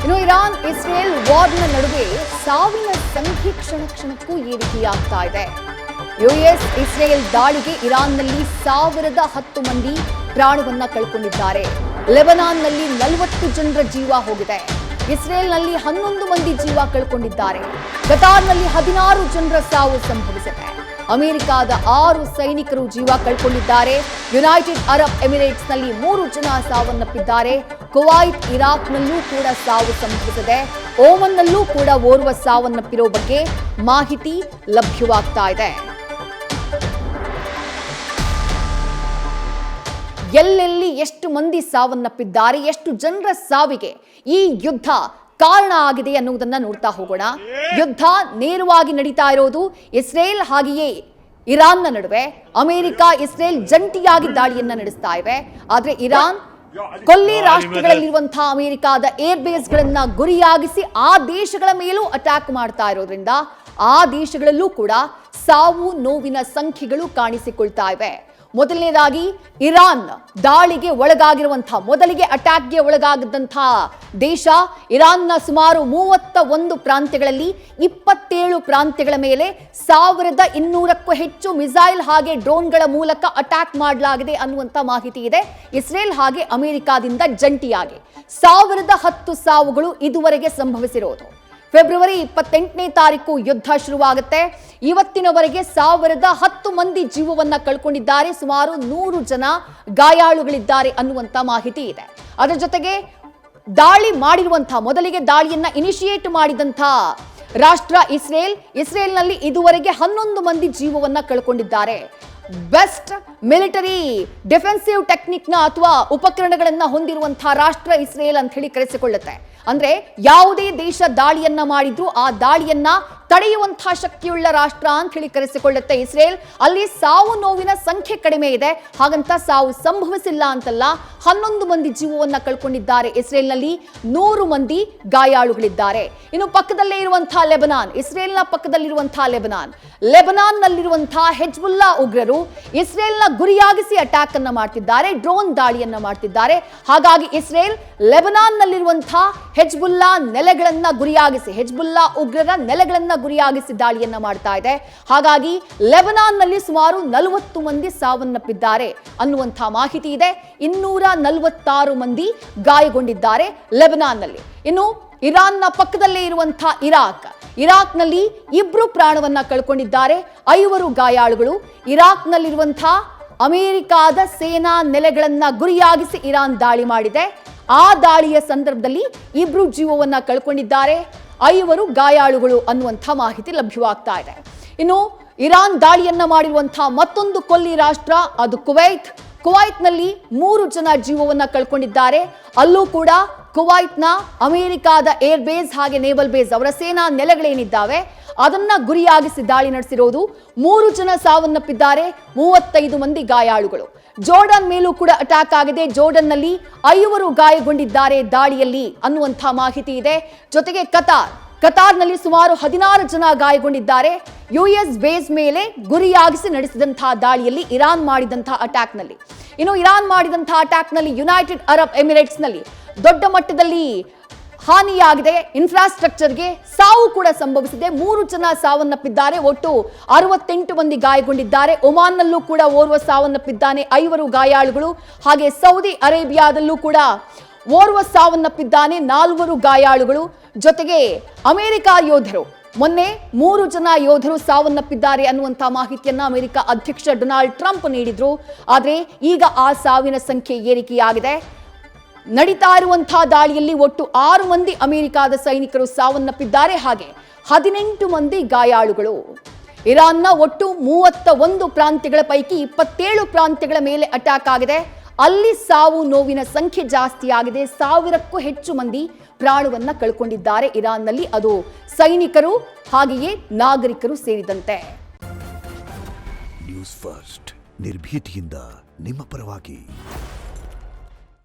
ಇನ್ನು Iran Israel ವಾರ್ನ ನಡುವೆ ಸಾವಿನ ಸಂಖ್ಯೆ ಕ್ಷಣ ಕ್ಷಣಕ್ಕೂ ಏರಿಕೆಯಾಗ್ತಾ ಇದೆ. ಯುಎಸ್ ಇಸ್ರೇಲ್ ದಾಳಿಗೆ ಇರಾನ್ನಲ್ಲಿ 1010 ಮಂದಿ ಪ್ರಾಣವನ್ನ ಕಳ್ಕೊಂಡಿದ್ದಾರೆ. ಲೆಬನಾನ್ನಲ್ಲಿ 40 ಜನರ ಜೀವ ಹೋಗಿದೆ. ಇಸ್ರೇಲ್ನಲ್ಲಿ 11 ಮಂದಿ ಜೀವ ಕಳ್ಕೊಂಡಿದ್ದಾರೆ. ಕತಾರ್ನಲ್ಲಿ 16 ಜನರ ಸಾವು ಸಂಭವಿಸಿದೆ. ಅಮೆರಿಕಾದ 6 ಸೈನಿಕರು ಜೀವ ಕಳ್ಕೊಂಡಿದ್ದಾರೆ. ಯುನೈಟೆಡ್ ಅರಬ್ ಎಮಿರೇಟ್ಸ್ನಲ್ಲಿ 3 ಜನ ಸಾವನ್ನಪ್ಪಿದ್ದಾರೆ. ಕುವೈತ್, ಇರಾಕ್ನಲ್ಲೂ ಕೂಡ ಸಾವು ಸಂಭವಿಸಿದೆ. ಓಮನ್ನಲ್ಲೂ ಕೂಡ ಓರ್ವ ಸಾವನ್ನಪ್ಪಿರೋ ಬಗ್ಗೆ ಮಾಹಿತಿ ಲಭ್ಯವಾಗ್ತಾ ಇದೆ. ಎಲ್ಲೆಲ್ಲಿ ಎಷ್ಟು ಮಂದಿ ಸಾವನ್ನಪ್ಪಿದ್ದಾರೆ, ಎಷ್ಟು ಜನರ ಸಾವಿಗೆ ಈ ಯುದ್ಧ ಕಾರಣ ಆಗಿದೆ ಅನ್ನುವುದನ್ನ ನೋಡ್ತಾ ಹೋಗೋಣ. ಯುದ್ಧ ನೇರವಾಗಿ ನಡೀತಾ ಇರೋದು ಇಸ್ರೇಲ್ ಹಾಗೆಯೇ ಇರಾನ್ನ ನಡುವೆ. ಅಮೆರಿಕ, ಇಸ್ರೇಲ್ ಜಂಟಿಯಾಗಿ ದಾಳಿಯನ್ನ ನಡೆಸ್ತಾ ಇವೆ. ಆದ್ರೆ ಇರಾನ್ ಕೊಲ್ಲಿ ರಾಷ್ಟ್ರಗಳಲ್ಲಿರುವಂತಹ ಅಮೆರಿಕದ ಏರ್ ಬೇಸ್ಗಳನ್ನ ಗುರಿಯಾಗಿಸಿ ಆ ದೇಶಗಳ ಮೇಲೂ ಅಟ್ಯಾಕ್ ಮಾಡ್ತಾ ಇರೋದ್ರಿಂದ ಆ ದೇಶಗಳಲ್ಲೂ ಕೂಡ ಸಾವು ನೋವಿನ ಸಂಖ್ಯೆಗಳು ಕಾಣಿಸಿಕೊಳ್ತಾ ಇವೆ. ಮೊದಲನೇದಾಗಿ ಇರಾನ್ ದಾಳಿಗೆ ಒಳಗಾಗಿರುವಂತಹ, ಮೊದಲಿಗೆ ಅಟ್ಯಾಕ್ಗೆ ಒಳಗಾಗದಂತಹ ದೇಶ ಇರಾನ್ನ ಸುಮಾರು 31 ಪ್ರಾಂತ್ಯಗಳಲ್ಲಿ 27 ಪ್ರಾಂತ್ಯಗಳ ಮೇಲೆ 1200ಕ್ಕೂ ಹೆಚ್ಚು ಮಿಸೈಲ್ ಹಾಗೆ ಡ್ರೋನ್ಗಳ ಮೂಲಕ ಅಟ್ಯಾಕ್ ಮಾಡಲಾಗಿದೆ ಅನ್ನುವಂಥ ಮಾಹಿತಿ ಇದೆ. ಇಸ್ರೇಲ್ ಹಾಗೆ ಅಮೆರಿಕಾದಿಂದ ಜಂಟಿಯಾಗಿ 1010 ಸಾವುಗಳು ಇದುವರೆಗೆ ಸಂಭವಿಸಿರೋದು. ಫೆಬ್ರವರಿ 28ನೇ ತಾರೀಕು ಯುದ್ಧ ಶುರುವಾಗುತ್ತೆ. ಇವತ್ತಿನವರೆಗೆ 1010 ಮಂದಿ ಜೀವವನ್ನ ಕಳ್ಕೊಂಡಿದ್ದಾರೆ. ಸುಮಾರು 100 ಜನ ಗಾಯಾಳುಗಳಿದ್ದಾರೆ ಅನ್ನುವಂಥ ಮಾಹಿತಿ ಇದೆ. ಅದರ ಜೊತೆಗೆ ದಾಳಿ ಮಾಡಿರುವಂತಹ, ಮೊದಲಿಗೆ ದಾಳಿಯನ್ನ ಇನಿಷಿಯೇಟ್ ಮಾಡಿದಂತಹ ರಾಷ್ಟ್ರ ಇಸ್ರೇಲ್ನಲ್ಲಿ ಇದುವರೆಗೆ 11 ಮಂದಿ ಜೀವವನ್ನ ಕಳ್ಕೊಂಡಿದ್ದಾರೆ. ಬೆಸ್ಟ್ ಮಿಲಿಟರಿ ಡಿಫೆನ್ಸಿವ್ ಟೆಕ್ನಿಕ್ನ ಅಥವಾ ಉಪಕರಣಗಳನ್ನ ಹೊಂದಿರುವಂತಹ ರಾಷ್ಟ್ರ ಇಸ್ರೇಲ್ ಅಂತ ಹೇಳಿ ಕರೆಸಿಕೊಳ್ಳುತ್ತೆ. ಅಂದ್ರೆ ಯಾವುದೇ ದೇಶ ದಾಳಿಯನ್ನ ಮಾಡಿದ್ರು ಆ ದಾಳಿಯನ್ನ ತಡೆಯುವಂತಹ ಶಕ್ತಿಯುಳ್ಳ ರಾಷ್ಟ್ರ ಅಂತ ಹೇಳಿ ಕರೆಸಿಕೊಳ್ಳುತ್ತೆ ಇಸ್ರೇಲ್. ಅಲ್ಲಿ ಸಾವು ನೋವಿನ ಸಂಖ್ಯೆ ಕಡಿಮೆ ಇದೆ, ಹಾಗಂತ ಸಾವು ಸಂಭವಿಸಿಲ್ಲ ಅಂತಲ್ಲ. 11 ಮಂದಿ ಜೀವವನ್ನ ಕಳ್ಕೊಂಡಿದ್ದಾರೆ ಇಸ್ರೇಲ್ನಲ್ಲಿ, 100 ಮಂದಿ ಗಾಯಾಳುಗಳಿದ್ದಾರೆ. ಇನ್ನು ಪಕ್ಕದಲ್ಲೇ ಇರುವಂತಹ ಲೆಬನಾನ್, ಇಸ್ರೇಲ್ನ ಪಕ್ಕದಲ್ಲಿರುವಂತಹ ಲೆಬನಾನ್ನಲ್ಲಿರುವಂತಹ ಹೆಜ್ಬುಲ್ಲಾ ಉಗ್ರರು ಇಸ್ರೇಲ್ನ ಗುರಿಯಾಗಿಸಿ ಅಟ್ಯಾಕ್ ಅನ್ನ ಮಾಡ್ತಿದ್ದಾರೆ, ಡ್ರೋನ್ ದಾಳಿಯನ್ನ ಮಾಡ್ತಿದ್ದಾರೆ. ಹಾಗಾಗಿ ಇಸ್ರೇಲ್ ಲೆಬನಾನ್ನಲ್ಲಿರುವಂತಹ ಹೆಜ್ಬುಲ್ಲಾ ನೆಲೆಗಳನ್ನ ಗುರಿಯಾಗಿಸಿ, ಹೆಜ್ಬುಲ್ಲಾ ಉಗ್ರರ ನೆಲೆಗಳನ್ನ ಗುರಿಯಾಗಿಸಿ ದಾಳಿಯನ್ನ ಮಾಡ್ತಾ ಇದೆ. ಹಾಗಾಗಿ ಲೆಬನಾನ್ನಲ್ಲಿ ಸುಮಾರು 40 ಮಂದಿ ಸಾವನ್ನಪ್ಪಿದ್ದಾರೆ ಅನ್ನುವಂತಹ ಮಾಹಿತಿ ಇದೆ. 246 ಮಂದಿ ಗಾಯಗೊಂಡಿದ್ದಾರೆ ಲೆಬನಾನ್ನಲ್ಲಿ. ಇನ್ನು ಇರಾನ್ನ ಪಕ್ಕದಲ್ಲೇ ಇರುವಂತಹ ಇರಾಕ್ನಲ್ಲಿ 2 ಪ್ರಾಣವನ್ನ ಕಳ್ಕೊಂಡಿದ್ದಾರೆ, 5 ಗಾಯಾಳುಗಳು. ಇರಾಕ್ನಲ್ಲಿರುವಂತಹ ಅಮೆರಿಕಾದ ಸೇನಾ ನೆಲೆಗಳನ್ನ ಗುರಿಯಾಗಿಸಿ ಇರಾನ್ ದಾಳಿ ಮಾಡಿದೆ. ಆ ದಾಳಿಯ ಸಂದರ್ಭದಲ್ಲಿ 2 ಜೀವವನ್ನ ಕಳ್ಕೊಂಡಿದ್ದಾರೆ, 5 ಗಾಯಾಳುಗಳು ಅನ್ನುವಂಥ ಮಾಹಿತಿ ಲಭ್ಯವಾಗ್ತಾ ಇದೆ. ಇನ್ನು ಇರಾನ್ ದಾಳಿಯನ್ನ ಮಾಡಿರುವಂತಹ ಮತ್ತೊಂದು ಕೊಲ್ಲಿ ರಾಷ್ಟ್ರ ಅದು ಕುವೈತ್ನಲ್ಲಿ 3 ಜನ ಜೀವವನ್ನ ಕಳ್ಕೊಂಡಿದ್ದಾರೆ. ಅಲ್ಲೂ ಕೂಡ ಕುವೈತ್ನ ಅಮೆರಿಕಾದ ಏರ್ ಬೇಸ್ ಹಾಗೆ ನೇವಲ್ ಬೇಸ್, ಅವರ ಸೇನಾ ನೆಲೆಗಳೇನಿದ್ದಾವೆ ಅದನ್ನ ಗುರಿಯಾಗಿಸಿ ದಾಳಿ ನಡೆಸಿರೋದು. 3 ಜನ ಸಾವನ್ನಪ್ಪಿದ್ದಾರೆ, 35 ಮಂದಿ ಗಾಯಾಳುಗಳು. ಜೋರ್ಡನ್ ಮೇಲೂ ಕೂಡ ಅಟ್ಯಾಕ್ ಆಗಿದೆ, ಜೋರ್ಡನ್ನಲ್ಲಿ 5 ಗಾಯಗೊಂಡಿದ್ದಾರೆ ದಾಳಿಯಲ್ಲಿ ಅನ್ನುವಂಥ ಮಾಹಿತಿ ಇದೆ. ಜೊತೆಗೆ ಕತಾರ್ನಲ್ಲಿ ಸುಮಾರು 16 ಜನ ಗಾಯಗೊಂಡಿದ್ದಾರೆ. ಯುಎಸ್ ಬೇಸ್ ಮೇಲೆ ಗುರಿಯಾಗಿಸಿ ನಡೆಸಿದಂತಹ ದಾಳಿಯಲ್ಲಿ ಇರಾನ್ ಮಾಡಿದಂತಹ ಅಟ್ಯಾಕ್ನಲ್ಲಿ. ಇನ್ನು ಇರಾನ್ ಮಾಡಿದಂತಹ ಅಟ್ಯಾಕ್ನಲ್ಲಿ ಯುನೈಟೆಡ್ ಅರಬ್ ಎಮಿರೇಟ್ಸ್ನಲ್ಲಿ ದೊಡ್ಡ ಮಟ್ಟದಲ್ಲಿ ಹಾನಿಯಾಗಿದೆ. ಇನ್ಫ್ರಾಸ್ಟ್ರಕ್ಚರ್ಗೆ ಸಾವು ಕೂಡ ಸಂಭವಿಸಿದೆ. 3 ಜನ ಸಾವನ್ನಪ್ಪಿದ್ದಾರೆ, ಒಟ್ಟು 68 ಮಂದಿ ಗಾಯಗೊಂಡಿದ್ದಾರೆ. ಒಮಾನ್ನಲ್ಲೂ ಕೂಡ ಓರ್ವ ಸಾವನ್ನಪ್ಪಿದ್ದಾನೆ, 5 ಗಾಯಾಳುಗಳು. ಹಾಗೆ ಸೌದಿ ಅರೇಬಿಯಾದಲ್ಲೂ ಕೂಡ ಓರ್ವ ಸಾವನ್ನಪ್ಪಿದ್ದಾನೆ, 4 ಗಾಯಾಳುಗಳು. ಜೊತೆಗೆ ಅಮೆರಿಕ ಯೋಧರು, ಮೊನ್ನೆ 3 ಜನ ಯೋಧರು ಸಾವನ್ನಪ್ಪಿದ್ದಾರೆ ಅನ್ನುವಂಥ ಮಾಹಿತಿಯನ್ನ ಅಮೆರಿಕ ಅಧ್ಯಕ್ಷ ಡೊನಾಲ್ಡ್ ಟ್ರಂಪ್ ನೀಡಿದ್ರು. ಆದರೆ ಈಗ ಆ ಸಾವಿನ ಸಂಖ್ಯೆ ಏರಿಕೆಯಾಗಿದೆ. ನಡೀತಾ ಇರುವಂತಹ ದಾಳಿಯಲ್ಲಿ ಒಟ್ಟು 6 ಮಂದಿ ಅಮೆರಿಕಾದ ಸೈನಿಕರು ಸಾವನ್ನಪ್ಪಿದ್ದಾರೆ, ಹಾಗೆ 18 ಮಂದಿ ಗಾಯಾಳುಗಳು. ಇರಾನ್ನ ಒಟ್ಟು 31 ಪ್ರಾಂತ್ಯಗಳ ಪೈಕಿ 27 ಪ್ರಾಂತ್ಯಗಳ ಮೇಲೆ ಅಟ್ಯಾಕ್ ಆಗಿದೆ. ಅಲ್ಲಿ ಸಾವು ನೋವಿನ ಸಂಖ್ಯೆ ಜಾಸ್ತಿ ಆಗಿದೆ. 1000ಕ್ಕೂ ಹೆಚ್ಚು ಮಂದಿ ಪ್ರಾಣವನ್ನ ಕಳ್ಕೊಂಡಿದ್ದಾರೆ ಇರಾನ್ನಲ್ಲಿ, ಅದು ಸೈನಿಕರು ಹಾಗೆಯೇ ನಾಗರಿಕರು ಸೇರಿದಂತೆ. ನ್ಯೂಸ್ ಫಸ್ಟ್, ನಿರ್ಭೀತಿಯಿಂದ ನಿಮ್ಮ ಪರವಾಗಿ.